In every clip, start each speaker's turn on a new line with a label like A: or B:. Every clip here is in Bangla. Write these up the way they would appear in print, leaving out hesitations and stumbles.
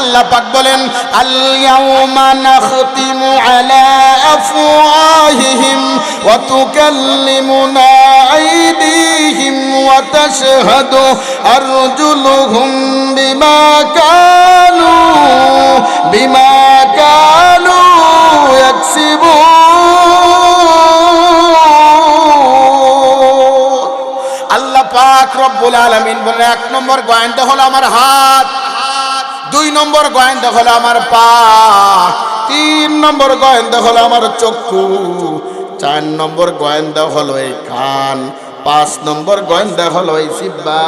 A: আল্লাহ পাক বলেন আল ইয়াউমা নাখতিমু আলা আফওয়াহিহিম ওয়া তুকাল্লিমুনা আইদিহিম ওয়া তাশহাদু আরজুলুহুম বিমা কানু ইয়াকসিবুন। আল্লাহ পাক রব্বুল আলামিন বলেন এক নম্বর গোয়েন্দা হলো আমার হাত, দুই নম্বর গোয়েন্দা হলো আমার পা, তিন নম্বর গোয়েন্দা হলো আমার চক্ষু, চার নম্বর গোয়েন্দা হলো এই কান, পাঁচ নম্বর গোয়েন্দা হলো এই জিহ্বা।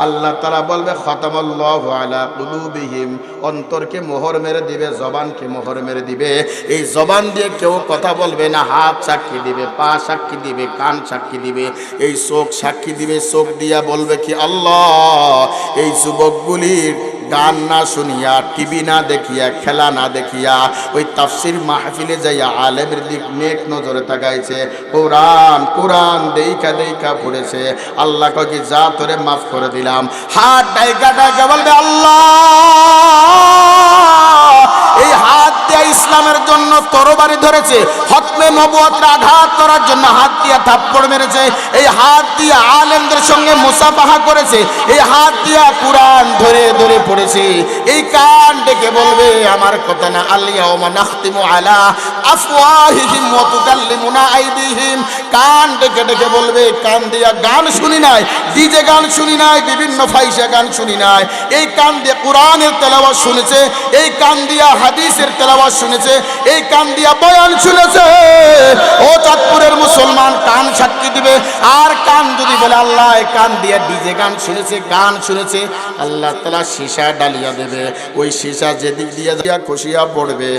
A: আল্লাহ তাআলা বলবে খতামাল্লাহু আলা কুলুবিহিম, অন্তরকে মোহর মেরে দিবে, জবানকে মোহর মেরে দিবে। এই জবান দিয়ে কেউ কথা বলবে না, হাত সাক্ষী দিবে, পা সাক্ষী দিবে, কান সাক্ষী দিবে, এই চোখ সাক্ষী দিবে। চোখ দিয়া বলবে কি আল্লাহ, এই যুবকগুলির গান না শুনিয়া, টিভি না দেখিয়া, খেলা না দেখিয়া, ওই তাফসির মাহফিলে যাইয়া আলেমের দিক নেক নজরে তাকাইছে, কোরআন কোরআন দেইকা দেইকা পড়েছে। আল্লাহ কয় কি যা তোরে মাফ করে দিলাম। হাত ডাইকা ডাইকা বলবে আল্লাহ, এই হাত দিয়া ইসলামের জন্য তরবারি ধরেছে, হতমে নবুয়তের আঘাত করার জন্য হাত দিয়া থাপ্পড় মেরেছে, এই হাত দিয়া আলেমদের সঙ্গে মুসাফাহা করেছে, এই হাত দিয়া কুরআন ধরে ধরে পড়েছে। এই কান ডেকে বলবে আমার কথা না, আল ইয়াউমা নাখতিমু আলা আফওয়াহিহিম ওয়া তুকাল্লিমুনা আইদিহিম। কান ডেকে ডেকে বলবে, কান দিয়া গান শুনি নাই, ডিজে গান শুনি নাই, বিভিন্ন ফাইসা গান শুনি নাই, এই কান দিয়ে কোরআনের তেলাওয়াত শুনেছে, এই কান দিয়া হাদিসের তেলাওয়াত শুনেছে, এই কান দিয়া বয়ান শুনেছে। ও চাঁদপুরের মুসলমান, কান সাক্ষী দিবে। আর কান যদি বলে আল্লাহ এই কান দিয়া ডিজে গান শুনেছে, গান শুনেছে, আল্লাহ তাআলা সীসা ডালিয়া দেবে, ওই সীসা যেদিক দিয়া দিয়া খুশিয়া পড়বে।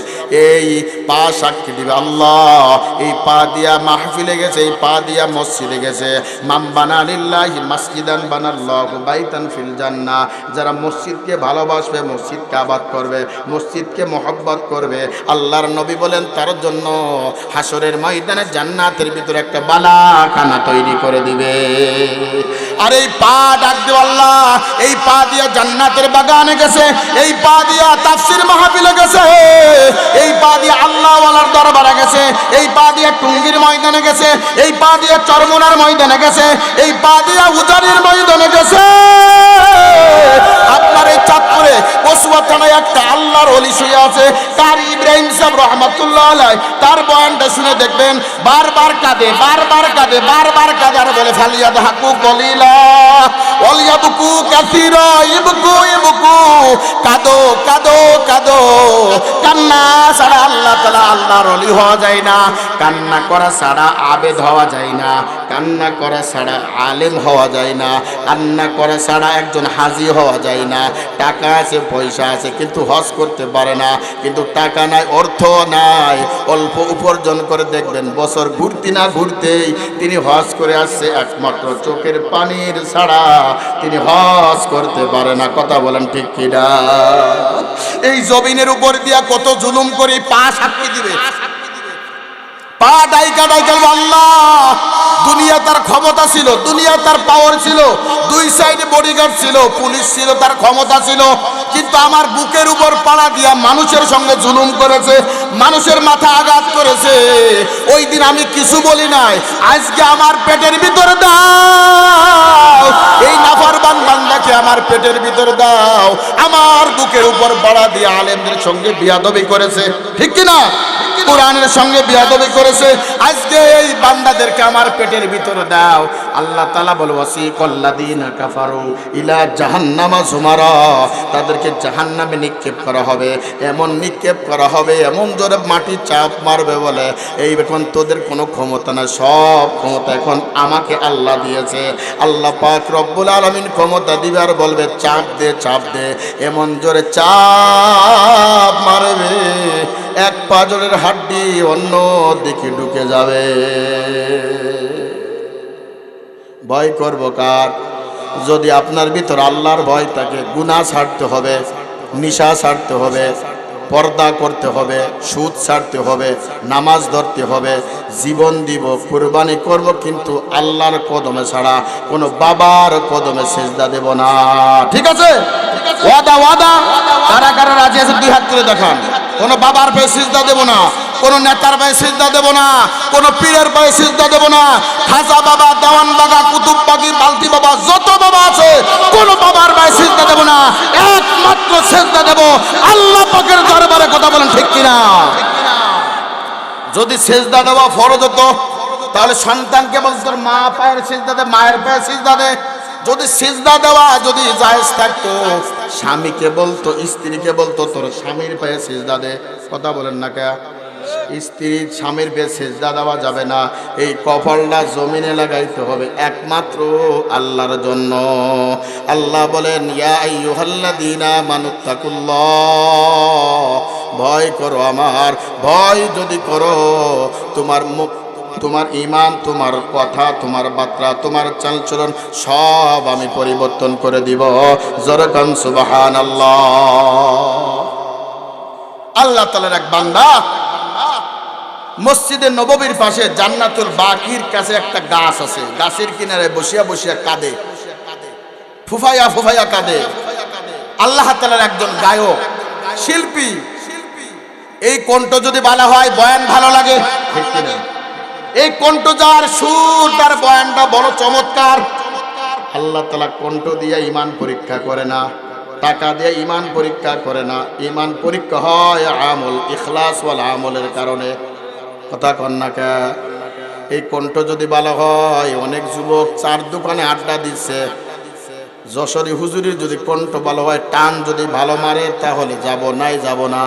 A: এই পা সাক্ষী দিবে আল্লাহ এই পা দিয়া মাহফিলে গেছে, এই পা দিয়া মসজিদে গেছে। মান বানা লিল্লাহি মাসজিদান বানাল্লাহু বাইতান ফিল জান্নাহ, যারা মসজিদকে ভালোবাসবে, মসজিদকে আবাদ করবে, মসজিদকে মহব্বত করবে, আল্লাহর নবী বলেন তার জন্য হাসরের ময়দানে জান্নাতের ভিতরে একটা বালাখানা তৈরি করে দিবে। আর এই পা ডাক দেব আল্লাহ, এই পা দিয়া জান্নাতের বাগানে গেছে, এই পা দিয়া তাফসীর মাহফিলে গেছে, এই পা দিয়া আল্লাহ ওয়ালার দরবারে গেছে, এই পা দিয়া টুঙ্গির ময়দানে গেছে, এই পা দিয়া চরমোনার ময়দানে গেছে, এই পা দিয়া উজানির ময়দানে গেছে। আপনার এই চাঁদপুরে কসুয়া থানায় একটা আল্লাহর ওলি শুয়ে আছে, কারি ইব্রাহিম সাহেব রহমাতুল্লাহ আলাইহি, তার বয়ানটা শুনে দেখবেন বারবার কাঁদে, বারবার কাঁদে, বারবার কাঁদে, আর বলে ফালিয়াদহাকু কলিলা ওয়ালিয়াবকু কাসীরা, ইবকু ইবকু, কাঁদো কাঁদো কাঁদো। কান্না ছাড়া আল্লাহ তাআলা আল্লাহর ওলি হওয়া যায় না, কান্না করা ছাড়া আবেদ হওয়া যায় না, কান্না করা ছাড়া আলেম হওয়া যায় না, কান্না করা ছাড়া একজন হাজী হওয়া যায় না। টাকা আছে, পয়সা আছে, কিন্তু হজ করতে পারে না, কিন্তু টাকা নাই, অর্থ নাই, অল্প উপার্জন করে দেখবেন বছর ঘুরতে না ঘুরতেই তিনি হজ করে আসছে, একমাত্র চোখের পানির ছাড়া তিনি হজ করতে পারে না। কথা বলেন ঠিক কিনা? এই জমিনের উপর দিয়া কত জুলুম করে পা সাক্ষী দিবে, পা ডাইকা ডাইকা আল্লাহ। দুনিয়া তার ক্ষমতা ছিল, দুনিয়া তার পাওয়ার ছিল, দুই সাইডে বডিগার্ড ছিল, পুলিশ ছিল, তার ক্ষমতা ছিল, কিন্তু আমার বুকের উপর পাড়া দিয়া মানুষের সঙ্গে জুলুম করেছে, মানুষের মাথা আঘাত করেছে। ওই দিন আমি কিছু বলি নাই, আজকে আমার পেটের ভিতরে দাও, এই নাফরমান বান্দাকে আমার পেটের ভিতরে দাও। আমার বুকের উপর পাড়া দিয়া আলেমদের সঙ্গে বিয়াদবি করেছে, ঠিক কিনা? কোরআনের সঙ্গে বিয়াদবি করেছে, আজকে এই বান্দাদেরকে আমার পেটের ভিতরে দাও। আল্লাহ তাআলা বলে ওয়াসিকাল্লাযীনা কাফারু ইলা জাহান্নামা যুমারা, তাদেরকে জাহান্নামে নিক্ষেপ করা হবে, এমন নিক্ষেপ করা হবে, এমন জোরে মাটি চাপ মারবে বলে এই এখন তোদের কোনো ক্ষমতা না, সব ক্ষমতা এখন আমাকে আল্লাহ দিয়েছে। আল্লাহ পাক রব্বুল আলামিন ক্ষমতা দিবে আর বলবে চাপ দে চাপ দে, এমন জোরে চাপ মারবে এক পাজরের হাড্ডি অন্য দিকে ঢুকে যাবে। ভয় করব কার? যদি আপনার ভিতর আল্লাহর ভয় থাকে, গুনাহ ছাড়তে হবে, নিশা ছাড়তে হবে, পর্দা করতে হবে, সুদ ছাড়তে হবে, নামাজ ধরতে হবে, জীবন দিব, কুরবানি করব, কিন্তু আল্লাহর কদমে ছাড়া কোনো বাবার কদমে সেজদা দেব না। ঠিক আছে? ওয়াদা ওয়াদা, কারা কারা তুলে দেখান। কোনো বাবার পায়ে সিজদা দেব না, কোনো নেতার পায়ে সিজদা দেব না, কোনো পীরের পায়ে সিজদা দেব না। খাজা বাবা, দেওয়ান বাবা, কুতুব বাগি, বালতি বাবা, যত বাবা আছে কোনো বাবার পায়ে সিজদা দেব না। একমাত্র সিজদা দেব আল্লাহ পাকের দরবারে। কথা বলেন ঠিক কিনা? যদি সিজদা দেওয়া ফরজ হতো তাহলে সন্তানকে বলতো তোর মা পায়ের সিজদা দে, মায়ের পায়ে সিজদা দে। যদি সিজদা দেওয়া যদি জায়েজ থাকতো, স্বামীকে বলতো, স্ত্রীকে বলতো তোর স্বামীর পায়ে সিজদা দে। কথা বলেন না কে? স্ত্রীর স্বামীর পায়ে সিজদা দেওয়া যাবে না। এই কপালটা জমিনে লাগাইতে হবে একমাত্র আল্লাহর জন্য। আল্লাহ বলেন ইয়া আইয়ুহাল্লাযীনা আমানুত্তাকুল্লাহ, ভয় করো আমার। ভয় যদি করো তোমার মুখ, তোমার ঈমান, তোমার কথা, তোমার বার্তা, তোমার চালচলন সব আমি পরিবর্তন করে দিব। জোরে কান সুবহানাল্লাহ। আল্লাহ তাআলার এক বান্দা মসজিদে নববীর পাশে জান্নাতুল বাকির কাছে একটা গাছ আছে, গাছের কিনারে বসিয়া বসিয়া কাঁদে, ফুফাইয়া ফুফাইয়া কাঁদে। আল্লাহ তাআলার একজন গায়ক, শিল্পী। এই কণ্ঠ যদি ভালো হয়, বয়ান ভালো লাগে, ঠিক কিনা? এই কণ্ঠ যার, সুর তার, বয়ানটা বড় চমৎকার। আল্লাহ তাআলা কণ্ঠ দিয়ে ঈমান পরীক্ষা করে না, টাকা দিয়ে ঈমান পরীক্ষা করে না। ঈমান পরীক্ষা হয় আমল, ইখলাস ওয়াল আমলের কারণে। কথা কন না কে? এই কণ্ঠ যদি ভালো হয়, অনেক যুবক চার দোকানে আড্ডা দিচ্ছে, যশোরী হুজুরির যদি কণ্ঠ ভালো হয়, টান যদি ভালো মারে, তাহলে যাব নাই, যাব না।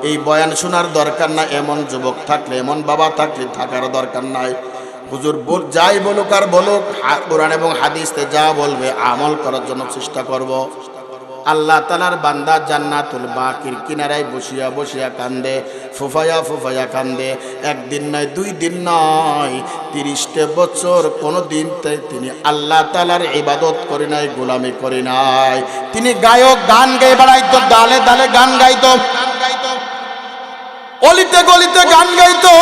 A: এই বয়ান শোনার দরকার না এমন যুবক থাকলে, এমন বাবা থাকলে থাকার দরকার নাই। হুজুর যাই বলুক আর বলুক, কোরআন এবং হাদিসে যা বলবে আমল করার জন্য চেষ্টা করব। আল্লাহ তাআলার বান্দা জান্নাতুল বাকির কিনারায় বসিয়া বসিয়া কান্দে, ফুফায়া ফুফায়া কান্দে। একদিন নয়, দুই দিন নয়, 30টা বছর কোনো দিন তিনি আল্লাহ তাআলার ইবাদত করে নাই, গোলামি করে নাই। তিনি গায়ক, গান গায়ে বেড়াইতো, দালে দালে গান গাইতো, অলিতে গলিতে গান গাইতো।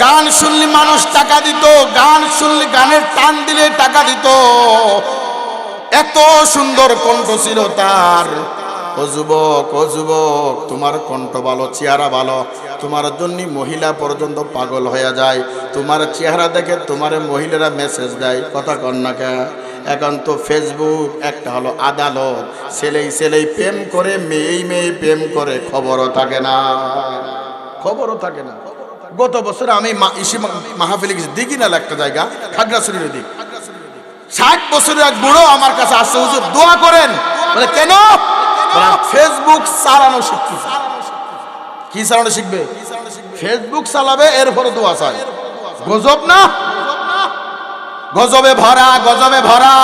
A: গান শুনলে মানুষ টাকা দিত, গান শুনলে, গানের টান দিলে টাকা দিত। এত সুন্দর কণ্ঠ ছিল তার। ও যুবক, ও যুবক, তোমার কণ্ঠ ভালো, চেহারা ভালো, তোমার জন্য মহিলা পর্যন্ত পাগল হয়ে যায়। তোমার চেহারা দেখে তোমার মহিলারা মেসেজ দেয়। কথা কন না কে? এখন তো ফেসবুক একটা হলো আদালত, ছেলেই ছেলেই প্রেম করে, মেয়েই মেয়ে প্রেম করে, খবরও থাকে না, খবরও থাকে না। গত বছর আমি মাহফিলে গেছি, দিঘিনাল একটা জায়গা, খাগড়াছড়ির দিক। 60 বছরের এক বুড়ো আমার কাছে আসছে, হুজুর দোয়া করেন। বলে কেন? ফেসবুক চালানো শিখতেছে। কি চালানো শিখবে? ফেসবুক চালাবে, এরপরে দোয়া চাই। গজব না? গজবে ভরা, গজবে ভরা।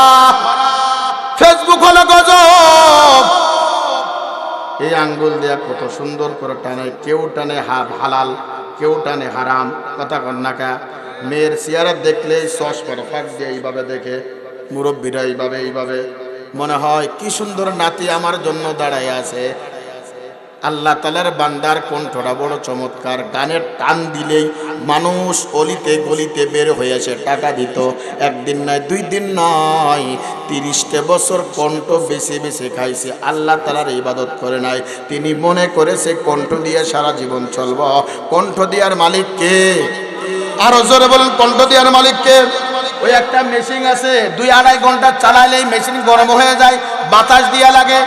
A: ফেসবুক হলো গজব। এই আঙ্গুল দিয়া কত সুন্দর করে টানে, কেউ টানে হালাল, কেউ টানে হারাম। কথা কন না কা? মেয়ের চেহারা দেখলেই সস করে, ফাঁক দিয়ে এইভাবে দেখে, মুরব্বীরা এইভাবে এইভাবে, মনে হয় কি সুন্দর নাতি আমার জন্য দাঁড়ায় আছে। আল্লাহ তাআলার বান্দার কণ্ঠটা বড় চমৎকার। গানের টান দিলেই মানুষ অলিতে গলিতে বের হয়েছে, টাকা দিত। একদিন নয়, দুই দিন নয়, 30টা বছর কণ্ঠ বেছে বেছে খাইছে। আল্লাহ তাআলার ইবাদত করে নাই। তিনি মনে করেছে কণ্ঠ দিয়ে সারা জীবন চলব। কণ্ঠ দেওয়ার মালিক কে? আরো জোরে বলেন, কণ্ঠ দেওয়ার মালিক কে? ওই একটা মেশিন আছে, 2-2.5 ঘন্টা চালাইলেই মেশিন গরম হয়ে যায়, বাতাস দিয়া লাগে।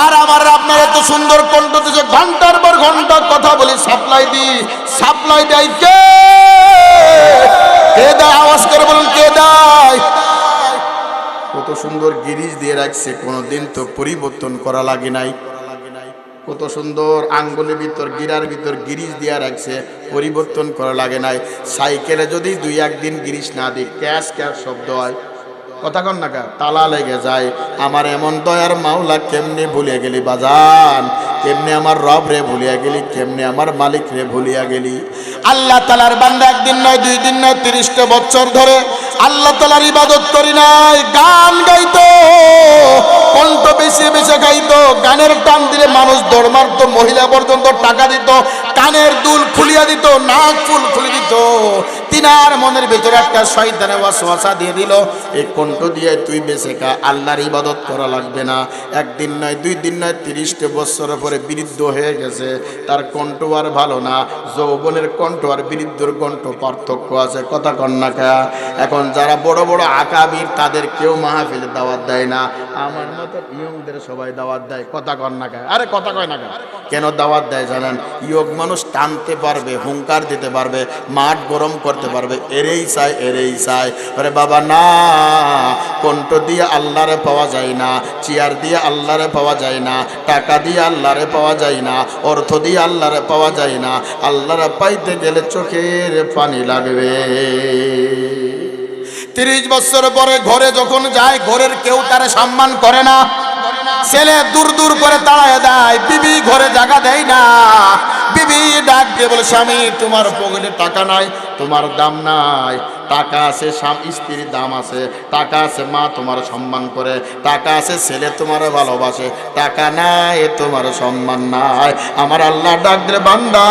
A: আর আমার আপনার এত সুন্দর কণ্ঠ দিচ্ছে, ঘন্টার পর ঘন্টা কথা বলি, সাপ্লাই দিই। সাপ্লাই দেয় কে? কে দেয়? আওয়াজ করে বলুন, কে দেয়? কত সুন্দর গিরিজ দিয়ে রাখছে, কোনোদিন তো পরিবর্তন করা লাগে নাই। কত সুন্দর আঙ্গুলের ভিতর, গিরার ভিতর গিরিজ দিয়া রাখছে, পরিবর্তন করা লাগে নাই। সাইকেলে যদি 2-1 দিন গিরিজ না দিই, ক্যাশ ক্যাশ শব্দ হয়। কথা কন না কা? তালা লেগে যায়। আমার এমন দয়ার মাওলা, কেমনে ভুলিয়া গেলি বাজান? কেমনে আমার রব রে ভুলিয়া গেলি? কেমনে আমার মালিক রে ভুলিয়া গেলি? আল্লাহ তাআলার বান্দা একদিন নয়, 2 দিন নয়, 30টা বছর ধরে আল্লাহ তাআলার ইবাদত করি নাই, গান গাইতো, কণ্ঠ বেছে বেছে গাইতো। গানের টান দিলে মানুষ দৌড় মারতো, মহিলা পর্যন্ত টাকা দিত, কানের দুল খুলিয়া দিত, নাক ফুল খুলে দিত। তিনার মনের ভিতরে একটা শয়তানে ওয়াসওয়াসা দিয়ে দিল, এই কণ্ঠ দিয়ে তুই বেঁচে খা, আল্লাহর ইবাদত করা লাগবে না। একদিন নয়, 2 দিন নয়, 30 বছর পরে বৃদ্ধ হয়ে গেছে, তার কণ্ঠ আর ভালো না। যৌবনের কণ্ঠ আর বৃদ্ধর কণ্ঠ পার্থক্য আছে, কথা কন না কা। এখন যারা বড় বড় আকাবির তাদের কেউ মাহফিলে দাওয়াত দেয় না, আমার মতো ইয়ংদের সবাই দাওয়াত দেয়, কথা কন না কা। আরে কথা কয় না কা। কেন দাওয়াত দেয় জানেন? ইয়ং মানুষ টানতে পারবে, হুঙ্কার দিতে পারবে, মাঠ গরম করতে পারবে, এরেই চায়, এরেই চায়। আরে বাবা না, কণ্ঠ দিয়ে আল্লাহরে পাওয়া যায় না, চেয়ার দিয়ে আল্লাহরে পাওয়া যায় না, টাকা দিয়ে আল্লাহরে পাওয়া যায় না, অর্থ দিয়ে আল্লাহরে পাওয়া যায় না। আল্লাহরে পাইতে গেলে চোখের পানি লাগবে। 30 বছর পরে ঘরে যখন যায়, ঘরের কেউ তারে সম্মান করে না, ছেলে দূর দূর করে তাড়ায় দেয়, বিবি ঘরে জায়গা দেয় না। বিবি ডাক দিয়ে বলে, স্বামী তোমার পকেটে টাকা নাই, তোমার দাম নাই। টাকা আছে, স্ত্রীর দাম আছে, টাকা আছে, মা তোমার সম্মান করে, টাকা আছে, ছেলে তোমার ভালোবাসে, টাকা নাই, তোমার সম্মান নাই। আমার আল্লাহ ডাক দিয়ে, বান্দা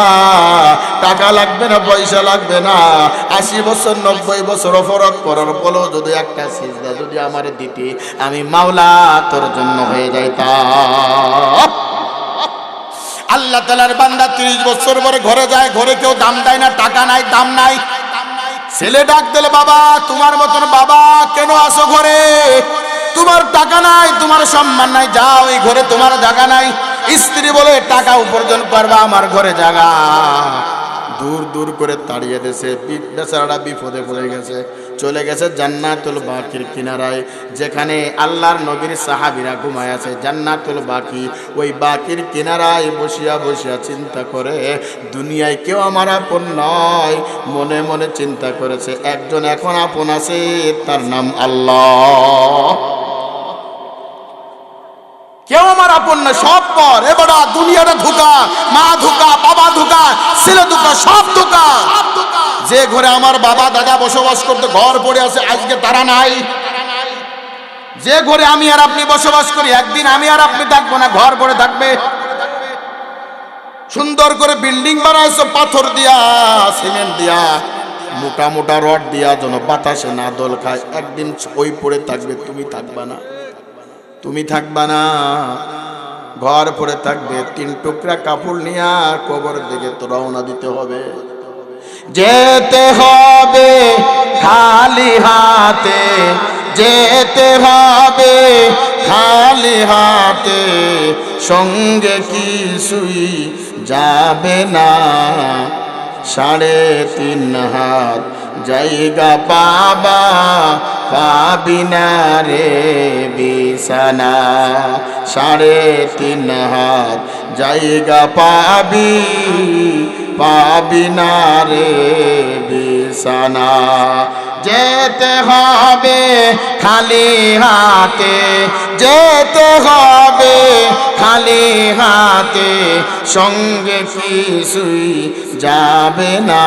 A: টাকা লাগবে না, পয়সা লাগবে না, 80 বছর 90 বছর অপরাধ করার পরেও যদি একটা সিজদা যদি আমার দিতি, আমি মাওলা তোর জন্য হয়ে যাইতাম। আল্লাহ তাআলার বান্দা 30 বছর পরে ঘরে যায়, ঘরে কেউ দাম দেয় না, টাকা নাই, দাম নাই। ছেলে ডাক দিলে, বাবা তোমার মতন বাবা কেন আসো ঘরে? তোমার টাকা নাই, তোমার সম্মান নাই, যাও, এই ঘরে তোমার জায়গা নাই। স্ত্রী বলে, টাকা উপার্জন করবা, আমার ঘরে জায়গা। দূর দূর করে তাড়িয়ে দিয়েছে, বেচারাটা বিপদে পড়ে গেছে, চলে গেছে জান্নাতুল বাকির কিনারায়, যেখানে আল্লাহর নবীর সাহাবীরা ঘুমায় আছে। জান্নাতুল বাকি, ওই বাকির কিনারায় বসিয়া বসিয়া চিন্তা করে, দুনিয়ায় কেউ আমার আপন নয়। মনে মনে চিন্তা করেছে, একজন এখন আপন আছে, তার নাম আল্লাহ। কেউ আমার আপন না, সব পর। এবারে দুনিয়াটা ধোঁকা, মা ধোঁকা, বাবা ধোঁকা, ছেলে ধোঁকা, সব ধোঁকা। যে ঘরে আমার বাবা দাদা বসবাস করতে, ঘর পড়ে আছে, আজকে তারা নাই। যে ঘরে আমি আর আপনি বসবাস করি, একদিন আমি আর আপনি থাকবো না, ঘর পড়ে থাকবে। সুন্দর করে বিল্ডিং বানাইছো পাথর দিয়া, সিমেন্ট দিয়া, মোটা মোটা রড দিয়া, যেন বাতাসে না দোল খায়। একদিন ওই পড়ে থাকবে, তুমি থাকবা না, তুমি থাকবা না, ঘর পড়ে থাকবে। 3 টুকরা কাপড় নিয়ে কবর দিকে তো রওনা দিতে হবে। যেতে হবে খালি হাতে, যেতে হবে খালি হাতে, সঙ্গে কিছুই যাবে না। 3.5 হাত জায়গা পাবা, পাবি না রে বিছানা। 3.5 হাত জায়গা পাবি, পাবি না রে বিছানা। যেতে হবে খালি হাতে, যেতে হবে খালি হাতে, সঙ্গে কিছুই যাবে না।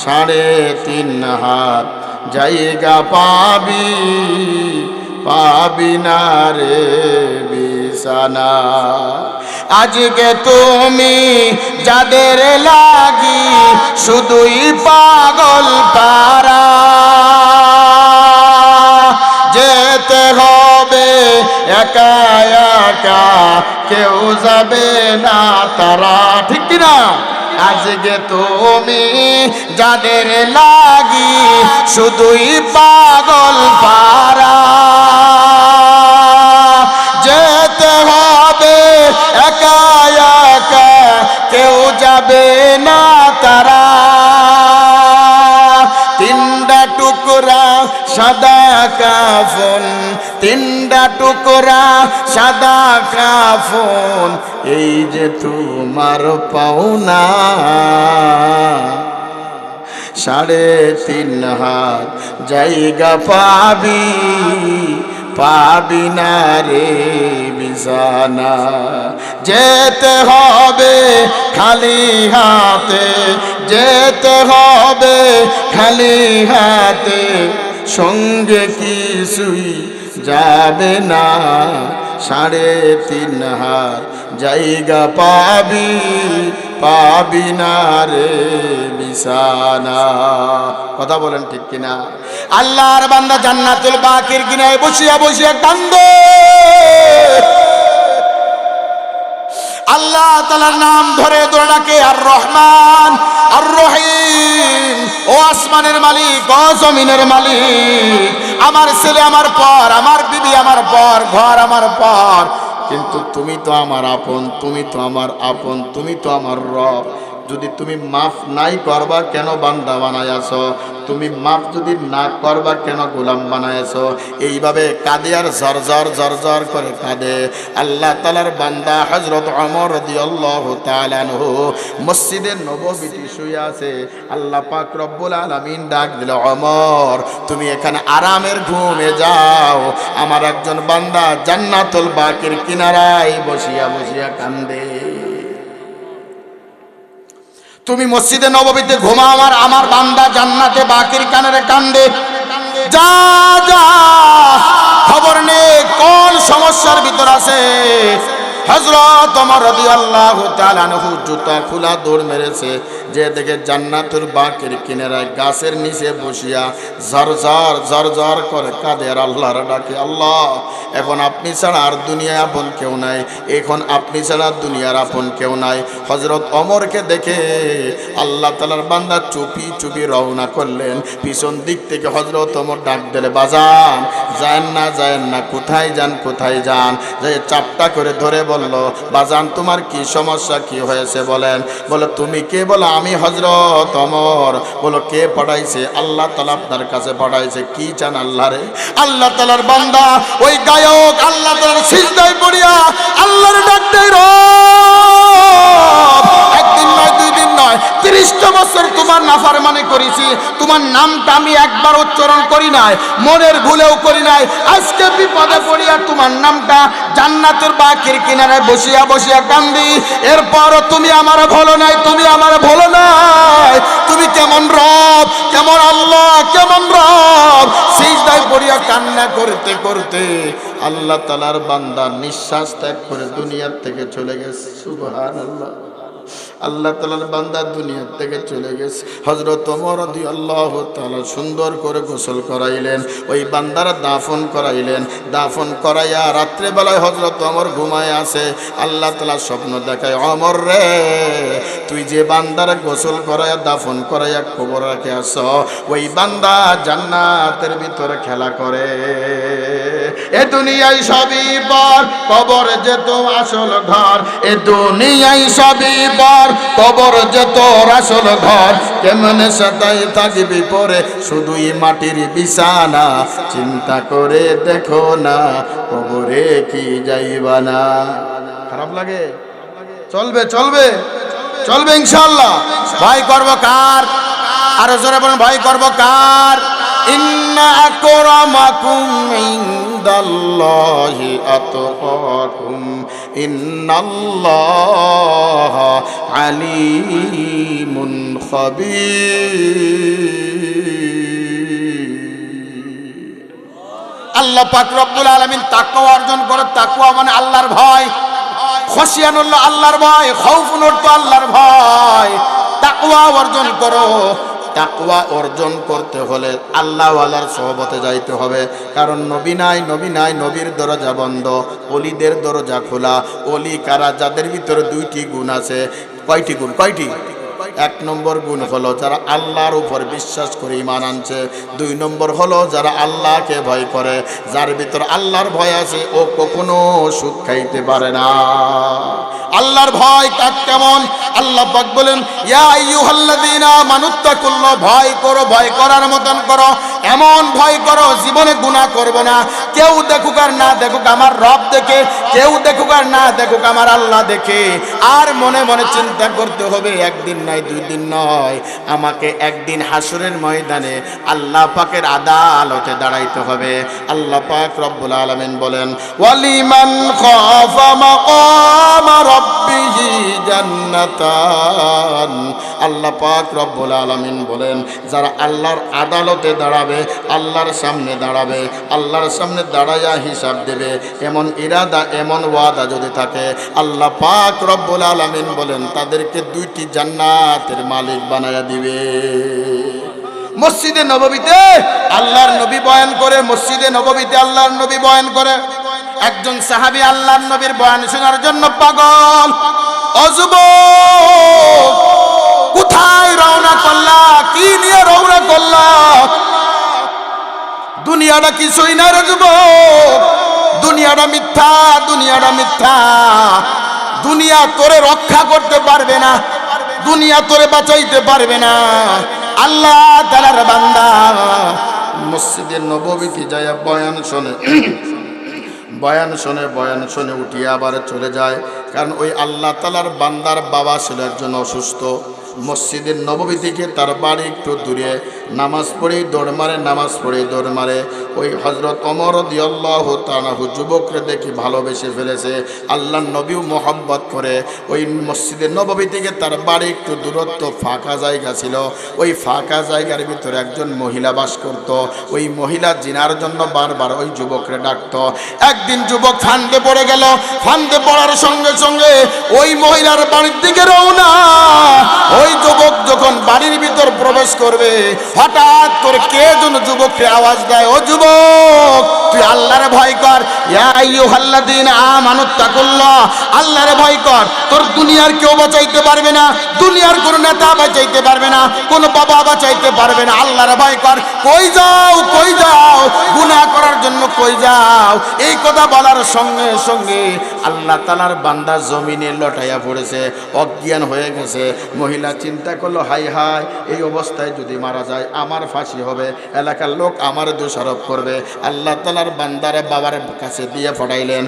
A: 3.5 হাত জায়গা পাবি, পাবি না রে বিছানা। আজকে তুমি যাদের লাগি শুধুই পাগল পারা, যেতে হবে একা একা, কেউ যাবে না তারা, ঠিক কিনা? আজকে তুমি যাদের লাগি শুধুই পাগল পারা, যেতে হবে একা একা, কেউ যাবে না তারা। 3টা টুকরা সাদা কাফন, 3টা টুকরা সাদা কাফন, এই যে তোমার পাওনা। 3.5 হাত জায়গা পাবি, পাবি না রে বিছানা। যেতে হবে খালি হাতে, যেতে হবে খালি হাতে, সঙ্গে কিছুই যাবে না। 3.5 হাত জায়গা পাবি, পাবি না রে। বিছানা। কথা বলেন ঠিক কিনা? আল্লাহর বান্দা জান্নাতুল বাকির কিনারে বসিয়া বসিয়া কান্দে। আল্লাহ তাআলার নাম ধরে ধরে ডাকে, আর রহমান আর রহিম। ও আসমানের মালিক, ও জমিনের মালিক, আমার ছেলে আমার পর, আমার বিবি আমার পর, ঘর আমার পর, কিন্তু তুমি তো আমার আপন, তুমি তো আমার আপন, তুমি তো আমার রব। যদি তুমি মাফ নাই করবা কেন বান্দা বানায়াছ? তুমি মাফ যদি না করবা কেন গোলাম বানায়াছ? এইভাবে কাঁদে আর ঝরঝর ঝরঝর করে কাঁদে। আল্লাহ তাআলার বান্দা হযরত ওমর রাদিয়াল্লাহু তাআলা আনহু মসজিদে নববীতে শুয়ে আছে। আল্লাহ পাক রব্বুল আলামিন ডাক দিল, ওমর তুমি এখানে আরামের ঘুমে যাও, আমার একজন বান্দা জান্নাতুল বাকির কিনারায় বসিয়া বসিয়া কান্দে। তুমি মসজিদে নববীতে ঘুমাও, আমার বান্দা জান্নাতে বাকির কিনারে কান্দে। যা যা খবর নে কোন সমস্যার ভিতর আছে। হযরত ওমর রাদিয়াল্লাহু তাআলা আনহু জুতা খোলা দৌড় মেরেছে, যে দেখে জান্নাতুল বাকির কিনারায় গাছের নিচে বসিয়া ঝরঝর ঝরঝর করে কাঁদে আর আল্লাহর ডাকে, আল্লাহ এখন আপনি ছাড়া আর দুনিয়ায় আপন কেউ নাই, এখন আপনি ছাড়া দুনিয়ার আপন কেউ নাই। হযরত ওমরকে দেখে আল্লাহ তাআলার বান্দা চুপি চুপি রওনা করলেন। পিছন দিক থেকে হযরত ওমর ডাক দিলে, বাজান যায়েন না যায়েন না, কোথায় যান কোথায় যান? যে চাপটা করে ধরে বলল, বাজান তোমার কি সমস্যা, কি হয়েছে বলেন? বলো তুমি কে? বলো আমি হযরত ওমর। বলো কে পাঠাইছে? আল্লাহ তাআলা আপনার কাছে পাঠাইছে। কি চান আল্লাহ রে? আল্লাহ তাআলার বান্দা ওই গায়ক আল্লাহ তাআলার সিজদায় পড়িয়া আল্লাহর ডাক দেয়, রব একদিন নয় দুই দিন নয় 30টা বছর তোমার নাফরমানি করেছি, তোমার নামটা আমি একবার উচ্চারণ করি নাই, মনের ভুলেও করি নাই। আজকে বিপদে পড়িয়া তোমার নামটা জান্নাতুল বাকির কিনারায় বসিয়া বসিয়া কান্দি। এরপর তুমি আমার ভালো নাই, তুমি আমার ভালো নাই, তুমি কেমন রব, কেমন আল্লাহ, কেমন রব। সিজদায় পড়িয়া কান্না করতে করতে আল্লাহ তাআলার বান্দা নিঃশ্বাস ত্যাগ করে দুনিয়ার থেকে চলে গেছে। সুবহানাল্লাহ। আল্লাহ তাআলার বান্দা দুনিয়ার থেকে চলে গেছে। হযরত ওমর রাদিয়াল্লাহু তাআলা সুন্দর করে গোসল করাইলেন, ওই বান্দার দাফন করাইলেন। দাফন করাইয়া রাত্রে বেলায় হযরত ওমর ঘুমায় আছে। আল্লাহ তাআলা স্বপ্ন দেখায়, ওমর রে তুই যে বান্দার গোসল করাইয়া দাফন করাইয়া কবর রাখে আস, ওই বান্দা জান্নাতের ভিতরে খেলা করে। এ দুনিয়ায় সবই পর, কবর যে তো আসল ঘর। এ দুনিয়ায় সবই পর, কবর যে তোর আসল ঘর। কেমনে সাদাই থাকবি পরে, শুধুই মাটির বিছানা। চিন্তা করে দেখো না, কবরে কি যাইবা না। খারাপ লাগে? চলবে চলবে চলবে ইনশাআল্লাহ। ভয় করব কার? আর জোরে বলেন, ভয় করব কার? ইন্না আকরামাকুম ইনদাল্লাহি আতকাকুম ইন্নাল্লাহা আলিমুন খাবীর। আল্লাহ পাক রব্বুল আলামিন তাকওয়া অর্জন করে। তাকওয়া মানে আল্লাহর ভয়। খশিয়ানুল্লাহ আল্লাহর ভয়, খাউফুন তো আল্লাহর ভয়। তাকওয়া অর্জন করো। তাকওয়া অর্জন করতে হলে আল্লাহওয়ালার সোহবতে যাইতে হবে। কারণ নবী নাই, নবী নাই, নবীর দরজা বন্ধ, ওলিদের দরজা খোলা। ওলি কারা? যাদের ভিতরে দুইটি গুণ আছে। কয়টি গুণ? কয়টি? 1 নম্বর গুণ হলো যারা আল্লাহর উপর বিশ্বাস করে ঈমান আনছে। 2 নম্বর হলো যারা আল্লাহকে ভয় করে। যার ভিতর আল্লাহর ভয় আছে ও কখনো সুখ খাইতে পারে না। আল্লাহর ভয় কার কেমন? আল্লাহ পাক বলেন, ইয়া আইয়ুহাল্লাযীনা আমানুত্তাকুল্লাহ, ভয় করো, ভয় করার মতন করো। এমন ভয় করো জীবনে গুনাহ করবে না। কেউ দেখুক আর না দেখুক আমার রব দেখে, কেউ দেখুক আর না দেখুক আমার আল্লাহ দেখে। আর মনে মনে চিন্তা করতে হবে, একদিন নয় দুই দিন নয়, আমাকে একদিন হাসরের ময়দানে আল্লাহ পাকের আদালতে দাঁড়াইতে হবে। আল্লাহ পাক রব্বুল আলামিন বলেন, ওয়ালিমান খাফা মাকাম রাব্বিহি জান্নাতান। আল্লাহ পাক রব্বুল আলামিন বলেন, যারা আল্লাহর আদালতে দাঁড়াবে, আল্লাহর সামনে দাঁড়াবে, আল্লাহর সামনে দাঁড়ায়া হিসাব দেবে, এমন ইরাদা এমন ওয়াদা যদি থাকে, আল্লাহ পাক রব্বুল আলামিন বলেন তাদেরকে 2টি জান্নাতের মালিক বানায়া দিবে। মসজিদে নববীতে আল্লাহর নবী বয়ান করে, মসজিদে নববীতে আল্লাহর নবী বয়ান করে। একজন সাহাবী আল্লাহর নবীর বয়ান শোনার জন্য পাগল। ও যুবক, কোথায় রওনা করলা? কি নিয়ে রওনা করলা? দুনিয়াটা কিছুই না রে যুবক, দুনিয়াটা মিথ্যা, দুনিয়াটা মিথ্যা। দুনিয়া তোরে রক্ষা করতে পারবে না, দুনিয়া তোরে বাঁচাইতে পারবে না। আল্লাহ তাআলার বান্দা মসজিদে নববীতে যায় বয়ান শোনে, বয়ান শোনে উঠিয়ে আবার চলে যায়। কারণ ওই আল্লাহ তাআলার বান্দার বাবা ছিল একজন অসুস্থ। মসজিদের নববী থেকে তার বাড়ি একটু দূরে, নামাজ পড়েই দৌড় মারে, নামাজ পড়েই দৌড় মারে। ওই হযরত ওমর রাদিয়াল্লাহু তাআলা যুবকরে দেখি ভালোবেসে ফেলেছে, আল্লাহর নবীও মোহাব্বত করে। ওই মসজিদের নববী থেকে তার বাড়ি একটু দূরত্ব, ফাঁকা জায়গা ছিল। ওই ফাঁকা জায়গার ভিতরে একজন মহিলা বাস করত। ওই মহিলা জিনার জন্য বারবার ওই যুবকরে ডাকত। একদিন যুবক ফান্দে পড়ে গেল। ফান্দে পড়ার সঙ্গে সঙ্গে ওই মহিলার বাড়ির দিকে রওনা। ওই যুবক যখন বাড়ির ভিতর প্রবেশ করবে, হঠাৎ করে কে যেন যুবককে আওয়াজ দেয়, ও যুবক তুই আল্লাহরে ভয় কর। ইয়া আইয়ুহাল্লাযীনা আমানুত্তাকুল্লাহ, আল্লাহরে ভয় কর। তোর দুনিয়ার কেউ বাঁচাইতে পারবে না, দুনিয়ার কোনো নেতা বাঁচাইতে পারবে না, কোনো বাবা বাঁচাইতে পারবে না। আল্লাহরে ভয় কর। কই যাও, কই যাও? গুনাহ করার জন্য কই যাও? এই কথা বলার সঙ্গে সঙ্গে আল্লাহ তাআলার বান্দা জমিনে লটাইয়া পড়েছে, অজ্ঞান হয়ে গেছে। মহিলা চিন্তা করলো, হাই হাই, এই অবস্থায় যদি মারা যায় আমার ফাঁসি হবে, এলাকার লোক আমার দোষারোপ করবে। আল্লাহ তাআলার বান্দারে বাবার কাছে দিয়ে পড়াইলেন।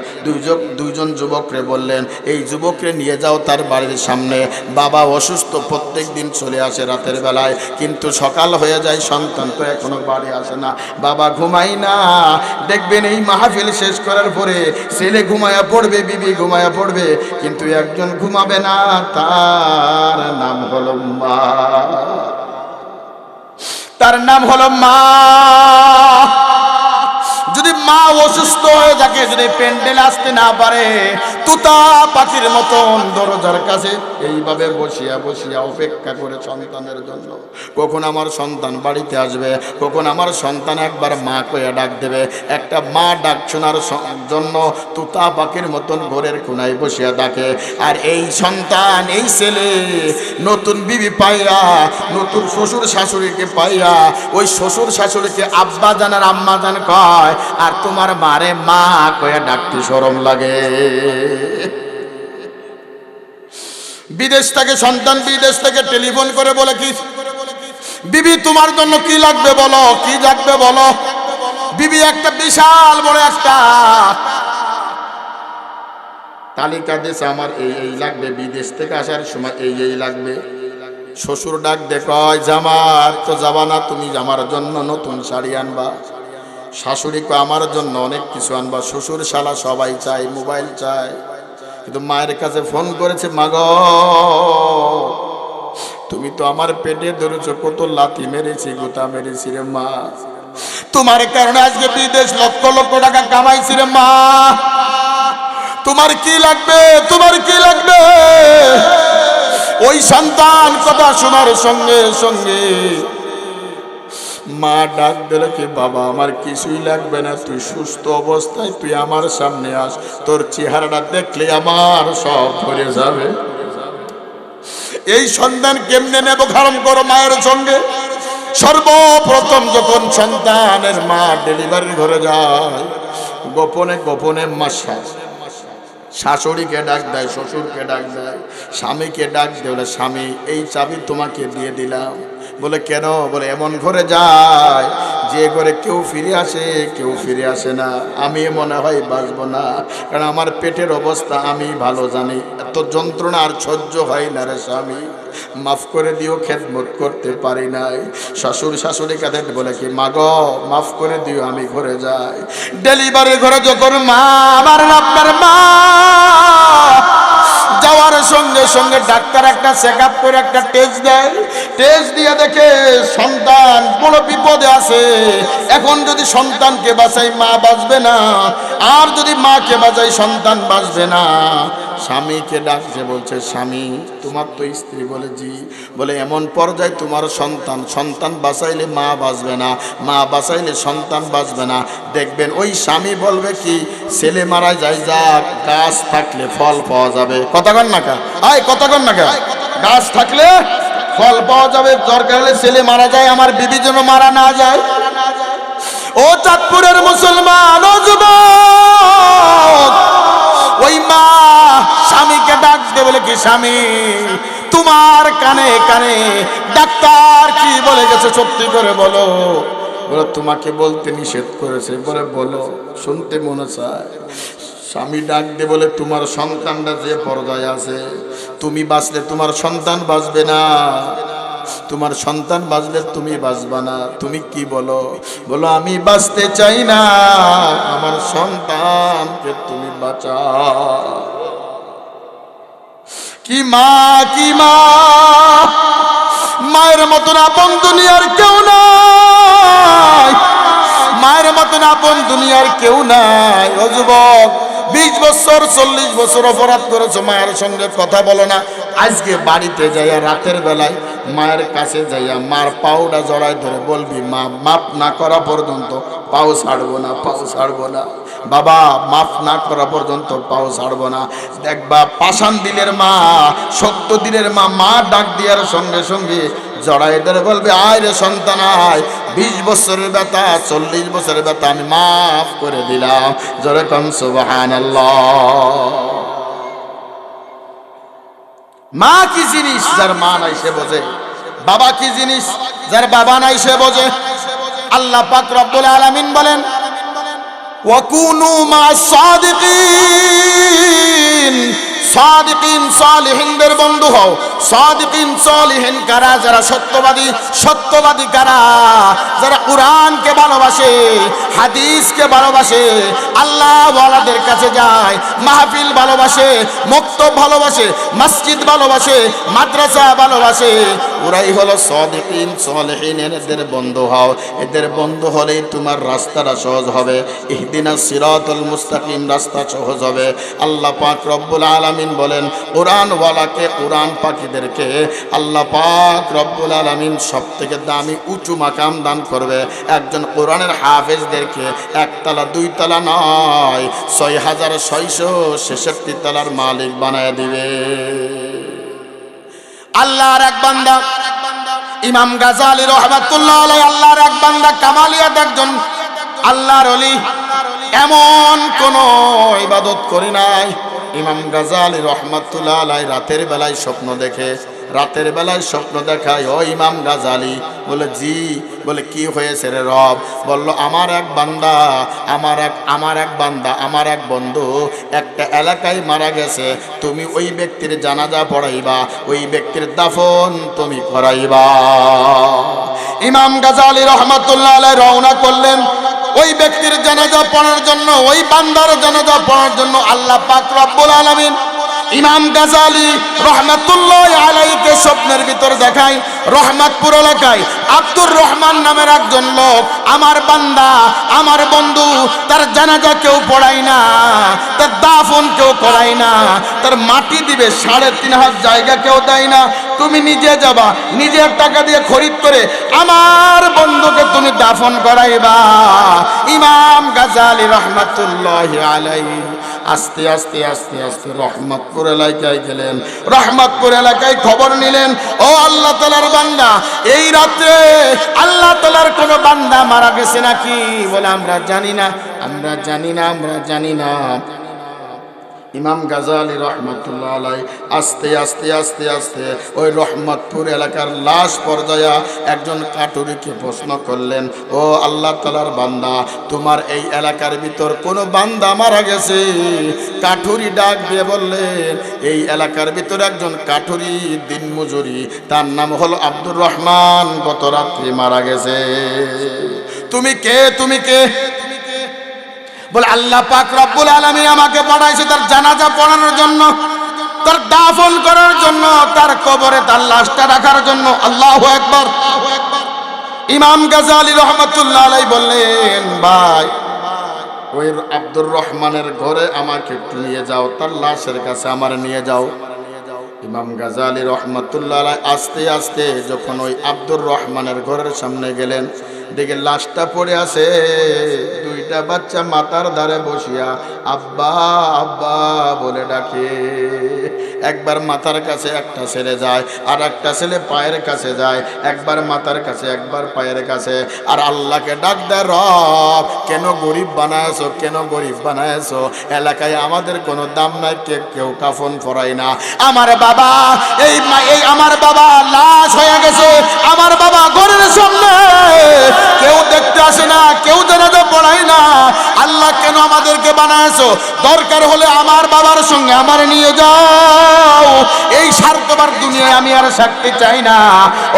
A: দুইজন যুবকরে বললেন, এই যুবকরে নিয়ে যাও তার বাড়ির সামনে। বাবা অসুস্থ, প্রত্যেক দিন চলে আসে রাতের বেলায়, কিন্তু সকাল হয়ে যায়, সন্তান তো এখনো বাড়ি আসে না। বাবা ঘুমাই না। দেখবেন এই মাহফিল শেষ করার পরে ছেলে ঘুমায়া পড়বে, বিবি ঘুমায়া পড়বে, কিন্তু একজন ঘুমাবে না, তার নাম হলো মা। তার নাম হলো মা। যদি মা অসুস্থ হয়ে থাকে, যদি প্যান্ডেল আসতে না পারে, তুতা পাখির মতন দরজার কাছে এইভাবে বসিয়া বসিয়া অপেক্ষা করে সন্তানের জন্য। কখন আমার সন্তান বাড়িতে আসবে, কখন আমার সন্তান একবার মা কয়ে ডাক দেবে। একটা মা ডাক শোনার জন্য তুতা পাখির মতন ঘরের কোনায় বসিয়া ডাকে। আর এই সন্তান, এই ছেলে নতুন বিবি পাইয়া, নতুন শ্বশুর শাশুড়িকে পাইয়া, ওই শ্বশুর শাশুড়িকে আব্বা জান আর আম্মা জান কয়, আর তোমার মারে মা কয়ে ডাকতে শরম লাগে। বিদেশ থেকে সন্তান, বিদেশ থেকে টেলিফোন করে বলে, কি বিবি তোমার জন্য কি লাগবে বলো, কি লাগবে বলো। বিবি একটা বিশাল বড় একটা তালিকা দিয়েছে, আমার এই এই লাগবে, বিদেশ থেকে আসার সময় এই এই লাগবে। শ্বশুর ডাক দে কয়, জামার তো যাবা না, তুমি আমার জন্য নতুন শাড়ি আনবা। শাশুড়ি কয়, আমার জন্য অনেক কিছু আনবা। শ্বশুর শালা সবাই চায়, মোবাইল চায়। কিন্তু মায়ের কাছে ফোন করেছে, মা গো তুমি তো আমার পেটে ধরেছো, কত লাথি মেরেছি, গোতা মেরেছি রে মা, তোমার কারণে আজকে বিদেশ লক্ষ লক্ষ টাকা কামাইছি রে মা, তোমার কি লাগবে, তোমার কি লাগবে। ওই সন্তান কথা শোনার সঙ্গে সঙ্গে মা ডাক দিল, কি বাবা আমার কিছুই লাগবে না, তুই সুস্থ অবস্থায় তুই আমার সামনে আস, তোর চেহারাটা দেখলে আমার সব ভরে যাবে। এই সন্তান কেমনে নেব, ধারণ করো মায়ের সঙ্গে। সর্বপ্রথম যখন সন্তানের মা ডেলিভারির ঘরে যায়, গোপনে গোপনে মাসা শাশুড়িকে ডাক দেয়, শ্বশুরকে ডাক দেয়, স্বামীকে ডাক দেয়, বলে স্বামী এই চাবি তোমাকে দিয়ে দিলাম। বলে কেন? বলে এমন ঘরে যায় যে ঘরে কেউ ফিরে আসে, কেউ ফিরে আসে না। আমি মনে হয় বাঁচবো না, কারণ আমার পেটের অবস্থা আমি ভালো জানি, এত যন্ত্রণা আর সহ্য হয় না রে স্বামী, মাফ করে দিও, খেদমত করতে পারি নাই। শ্বশুর শাশুড়ি কাঁধে বলে, কি মা গো মাফ করে দিও, আমি ঘরে যাই। ডেলিভারি ঘরে যখন মা, আমার আপনার মা যাওয়ার সঙ্গে সঙ্গে ডাক্তার একটা চেক আপ করে একটা টেস্ট দেয়, টেস্ট দিয়ে দেখে সন্তান বড় বিপদে আছে। এখন যদি সন্তানকে বাঁচাই মা বাঁচবে না, আর যদি মাকে বাঁচাই সন্তান বাঁচবে না। স্বামীকে ডাকছে, বলছে স্বামী তোমার তো স্ত্রী, বলে জি। বলে এমন পর্যায়ে তোমার সন্তান, সন্তান বাঁচাইলে মা বাঁচবে না, মা বাঁচাইলে সন্তান বাঁচবে না। দেখবেন ওই স্বামী বলবে কি, ছেলে মারা যায় যাক, গাছ থাকলে ফল পাওয়া যাবে। কথা কন না কা, আয় কথা কন না কা, গাছ থাকলে ফল পাওয়া যাবে, দরকার হলে ছেলে মারা যায়, আমার বিবি যেন মারা না যায়। ও চাঁদপুরের মুসলমান, ও যুবক, ওই মা স্বামীকে ডাকতে বলে কি, স্বামী তোমার কানে কানে ডাক্তার কি বলে গেছে সত্যি করে বলো। বলে তোমাকে বলতে নিষেধ করেছে। বলে বলো, শুনতে মনে চায়। স্বামী ডাক দিয়ে বলে তোমার সন্তানটা যে পর্যায়ে আছে, তুমি বাঁচলে তোমার সন্তান বাঁচবে না, তোমার সন্তান বাঁচলে তুমি বাঁচবা না। তুমি কি বলো? বলো আমি বাঁচতে চাই না, আমার সন্তানকে তুমি বাঁচাও। কি মা, কি মা, মায়ের মতন আপন দুনিয়ার কেউ নাই, মায়ের মতন আপন দুনিয়ার কেউ নাই। ও যুবক, 20 বছর 40 বছর অপরাধ করেছো, মায়ের সঙ্গে কথা বলো না। আজকে বাড়িতে যাইয়া রাতের বেলায় মায়ের কাছে যাইয়া মার পাউডা জড়াই ধরে বলবি, মা মাফ না করা পর্যন্ত পাও ছাড়বো না, পাও ছাড়বো না। বাবা মাফ না করা পর্যন্ত পাও ছাড়বো না। দেখবা পাষাণ দিলের মা, সত্য দিনের মা, মা ডাক দিয়ার সঙ্গে সঙ্গে জড়াই ধরে বলবে, আয় রে সন্তান আয়, 20 বছরের ব্যথা 40 বছরের ব্যথা আমি মাফ করে দিলাম। জোরে কোন সুবহানাল্লাহ। মা কি জিনিস যার মা নাই সে বোঝে, বাবা কি জিনিস যার বাবা নাই সে বোঝে। আল্লাহ পাক রব্বুল আলামিন বলেন, ওয়াকুনু মা'আস সাদিকিন, সাদিকিন সালিহিনদের বন্ধু হও। সাদিকিন সালিহিন কারা? যারা সত্যবাদী। সত্যবাদী কারা? যারা কোরআনকে ভালোবাসে, হাদিসকে ভালোবাসে, আল্লাহ ওয়ালাদের কাছে যায়, মাহফিল ভালোবাসে, মক্তব ভালোবাসে, মসজিদ ভালোবাসে, মাদ্রাসা ভালোবাসে। ওরাই হলো সাদিকিন সালিহিন। এদের বন্ধু হও। এদের বন্ধু হলেই তোমার রাস্তাটা সহজ হবে। ইহদিনাস সিরাতাল মুস্তাকিম, রাস্তা সহজ হবে। আল্লাহ পাক রব্বুল আলামিন বলেন, কোরআন ওয়ালাকে, কোরআন পাখীদেরকে আল্লাহ পাক রব্বুল আলামিন সবথেকে দামি উঁচু মাকাম দান করবে। একজন কোরআনের হাফেজদেরকে একতলা দুইতলা নয়, 6666 তলার মালিক বানায় দিবে। আল্লাহর এক বান্দা ইমাম গাজালি রাহমাতুল্লাহ আলাইহি, আল্লাহর এক বান্দা কামালিয়াত, একজন আল্লাহর ওলি। এমন কোন ইবাদত করি নাই। ইমাম গাজালি রাহমাতুল্লাহ আলাইহি রাতের বেলায় স্বপ্ন দেখে, রাতের বেলায় স্বপ্ন দেখায়। ও ইমাম গাজালি, বলে জি। বলে কি হয়েছে রে রব? বলল আমার এক বান্দা, আমার এক বন্ধু একটা এলাকায় মারা গেছে, তুমি ওই ব্যক্তির জানাজা পড়াইবা, ওই ব্যক্তির দাফন তুমি করাইবা। ইমাম গাজালি রাহমাতুল্লাহ আলাইহি রওনা করলেন ওই ব্যক্তির জানাজা পড়ার জন্য, ওই বান্দার জানাজা পড়ার জন্য। আল্লাহ পাক রব্বুল আলামিন ইমাম গাজালি রহমাতুল্লাহ আলাইহিকে স্বপ্নের ভিতর দেখায়, রহমাতপুর এলাকায় আব্দুর রহমান নামের একজন লোক, আমার বান্দা, আমার বন্ধু, তার জানাজা কেউ পড়ায় না, তার দাফন কেউ করায় না, তার মাটি দিবে 3.5 হাত জায়গা কেউ দেয় না। তুমি নিজে যাবা, নিজের টাকা দিয়ে খরিদ করে আমার বন্ধুকে তুমি দাফন করাইবা। ইমাম গাজালি রহমাতুল্লাহ আলাইহি আস্তে আস্তে আস্তে আস্তে রহমতপুর এলাকায় গেলেন। রহমতপুর এলাকায় খবর নিলেন, ও আল্লাহ তাআলার বান্দা, এই রাত্রে আল্লাহ তাআলার কোন বান্দা মারা গেছে নাকি? বলে আমরা জানি না, আমরা জানি না, আমরা জানি না। ইমাম গাজালি রহমতুল্লাহ আলাইহি আস্তে আস্তে আস্তে আস্তে ওই রহমতপুর এলাকার লাশ পর্যায়ে একজন কাঠুরিকে প্রশ্ন করলেন, ও আল্লাহ তাআলার বান্দা, তোমার এই এলাকার ভিতর কোন বান্দা মারা গেছে? কাঠুরি ডাক দিয়ে বললেন, এই এলাকার ভিতর একজন কাঠুরি দিনমজুরি, তার নাম হলো আব্দুর রহমান, গত রাত্রে মারা গেছে। তুমি কে? তুমি কে? বলে আল্লাহ পাক রব্বুল আলামিন আমাকে পাঠাইছে তার জানাজা পড়ানোর জন্য। তার দাফন করার জন্য, তার কবরে তার লাশটা রাখার জন্য। আল্লাহু আকবার। ইমাম গাজালি রহমাতুল্লাহ আলাইহি বললেন, ভাই ওই আব্দুর রহমানের ঘরে আমাকে একটু নিয়ে যাও, তার লাশের কাছে আমার নিয়ে যাও। ইমাম গাজালি রহমাতুল্লাহ আলাইহি আস্তে আস্তে যখন ওই আব্দুর রহমানের ঘরের সামনে গেলেন, দেখে লাশটা পড়ে আছে। দুইটা বাচ্চা মাথার ধারে বসিয়া আব্বা আব্বা বলে ডাকে। একবার মাথার কাছে একটা ছেলে যায়, আর একটা ছেলে পায়ের কাছে যায়। একবার মাথার কাছে, একবার পায়ের কাছে। আর আল্লাহকে ডাক দেয়, রব কেন গরিব বানায়ছো, কেন গরিব বানায়ছো? এলাকায় আমাদের কোনো দাম নাই, কেউ কাফন পরায় না। আমার বাবা এই আমার বাবা লাশ হয়ে গেছে, আমার বাবা ঘরের সামনে, কেউ দেখতে আসে না, কেউ জানাজা পড়ায় না। আল্লাহ কেন আমাদেরকে বানায়ছো? দরকার হলে আমার বাবার সঙ্গে আমার নিয়ে যাও। এই স্বার্থবার দুনিয়ায় আমি আর সাক্ষী চাই না।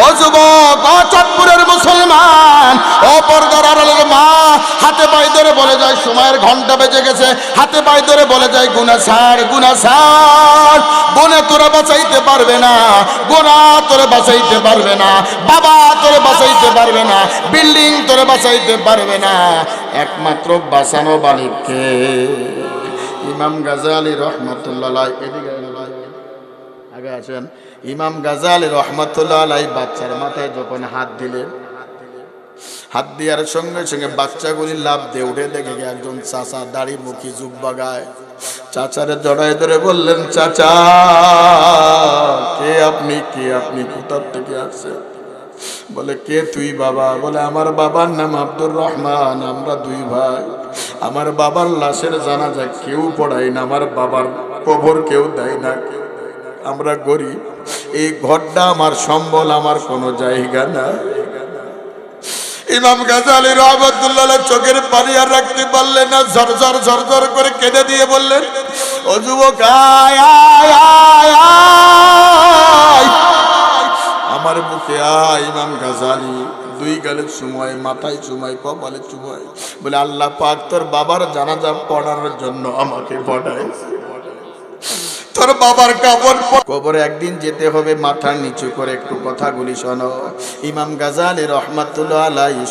A: ও যুবক, ও চাঁদপুরের মুসলমান, ও পর্দার আড়ালের মা, হাতে পায়ে ধরে বলে যায় সময়ের ঘন্টা বেজে গেছে। হাতে পায়ে ধরে বলে যায় গুনাহ ছাড়, গুনাহ ছাড়। গুনাহ তোরা বাঁচাইতে পারবে না, গুনাহ তোরে বাঁচাইতে পারবে না, বাবা তোরে বাঁচাইতে পারবে না, বিল্ডিং তোরে বাঁচাইতে পারবে না। একমাত্র বাঁচানো মালিককে। ইমাম গাজালি রহমাতুল্লাহ আলাইহি, এদিকে আগে আসেন। ইমাম গাজালি রহমাতুল্লাহ আলাইহি বাচ্চার মাথায় যখন হাত দিলেন, হাত দেওয়ার সঙ্গে সঙ্গে বাচ্চাগুলি লাফ দিয়ে উঠে দেখে একজন চাচা দাড়ি মুখী জুব্বা গায়ে চাচারে জড়ায় ধরে বললেন, চাচা কে আপনি, কে আপনি, কোথা থেকে আসছেন? বলে কে তুই বাবা? বলে আমার বাবার নাম আব্দুর রহমান, আমরা দুই ভাই। আমার বাবার লাশের জানাজা কেউ পড়ায় না, আমার বাবার কবর কেউ দেয় না, আমরা গরিব, এই ঘরটা আমার সম্বল, আমার কোনো জায়গা না। ইমাম গাজালি রহমাতুল্লাহ চোখের পানি আর রাখতে পারলেন না, ঝরঝর ঝরঝর করে কেঁদে দিয়ে বললেন, ও যুবক আয় আয় আয় আয়, আমার বুকে আয়। ইমাম গাজালি দুই গালে চুমায়, মাথায় চুমায়, কপালে চুমায়, বলে আল্লাহ পাক তোর বাবার জানাজা পড়ানোর জন্য আমাকে পাঠাইছে। তোর বাবার কবরে একদিন যেতে হবে, মাথা নিচু করে একটু কথাগুলি শোনো। ইমাম গাজালি রহমাতুল্লাহ আলাইহি